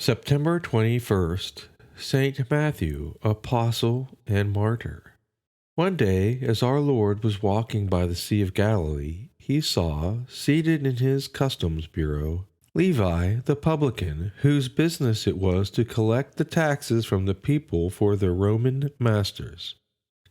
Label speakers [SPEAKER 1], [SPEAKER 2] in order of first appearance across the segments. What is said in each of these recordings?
[SPEAKER 1] September 21st, Saint Matthew, Apostle and Martyr. One day, as our Lord was walking by the Sea of Galilee, he saw, seated in his customs bureau, Levi the publican, whose business it was to collect the taxes from the people for their Roman masters.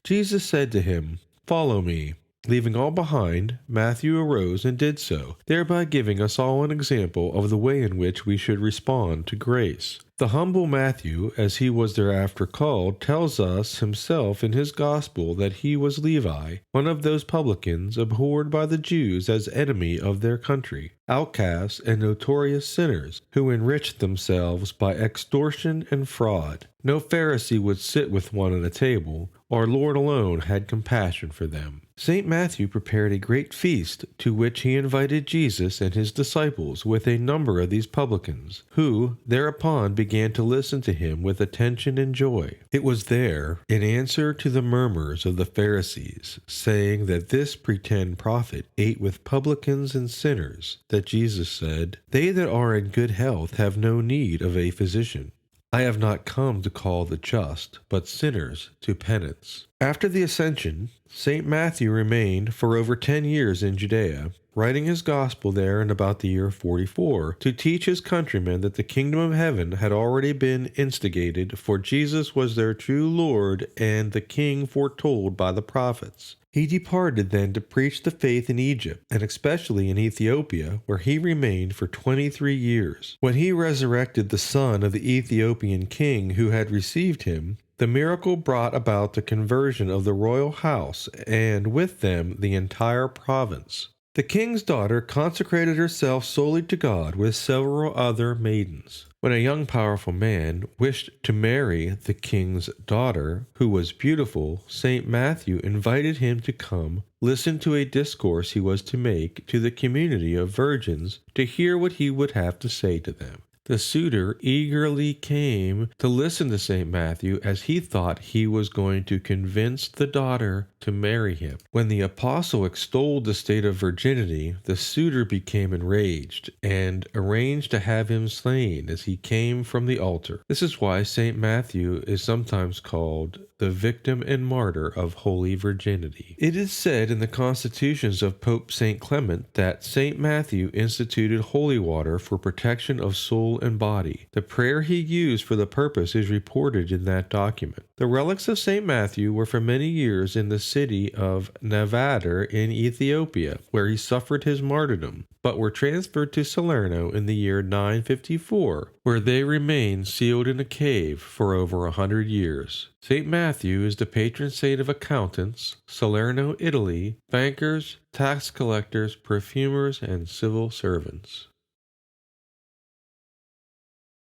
[SPEAKER 1] Jesus said to him, "Follow me." Leaving all behind, Matthew arose and did so, thereby giving us all an example of the way in which we should respond to grace. The humble Matthew, as he was thereafter called, tells us himself in his gospel that he was Levi, one of those publicans abhorred by the Jews as enemy of their country, outcasts and notorious sinners, who enriched themselves by extortion and fraud. No Pharisee would sit with one at a table. Our Lord alone had compassion for them. St. Matthew prepared a great feast, to which he invited Jesus and his disciples with a number of these publicans, who thereupon began to listen to him with attention and joy. It was there, in answer to the murmurs of the Pharisees, saying that this pretend prophet ate with publicans and sinners, that Jesus said, "They that are in good health have no need of a physician. I have not come to call the just, but sinners to penance." After the Ascension, St. Matthew remained for over 10 years in Judea, writing his gospel there in about the year 44, to teach his countrymen that the kingdom of heaven had already been instigated, for Jesus was their true Lord and the King foretold by the prophets. He departed then to preach the faith in Egypt, and especially in Ethiopia, where he remained for 23 years. When he resurrected the son of the Ethiopian king who had received him, the miracle brought about the conversion of the royal house, and with them the entire province. The king's daughter consecrated herself solely to God with several other maidens. When a young powerful man wished to marry the king's daughter, who was beautiful, St. Matthew invited him to come listen to a discourse he was to make to the community of virgins to hear what he would have to say to them. The suitor eagerly came to listen to St. Matthew, as he thought he was going to convince the daughter to marry him. When the apostle extolled the state of virginity, the suitor became enraged and arranged to have him slain as he came from the altar. This is why St. Matthew is sometimes called the victim and martyr of holy virginity. It is said in the constitutions of Pope St. Clement that St. Matthew instituted holy water for protection of soul and body. The prayer he used for the purpose is reported in that document. The relics of St. Matthew were for many years in the city of Martyr in Ethiopia, where he suffered his martyrdom, but were transferred to Salerno in the year 954, where they remained sealed in a cave for over 100 years. St. Matthew is the patron saint of accountants, Salerno, Italy, bankers, tax collectors, perfumers, and civil servants.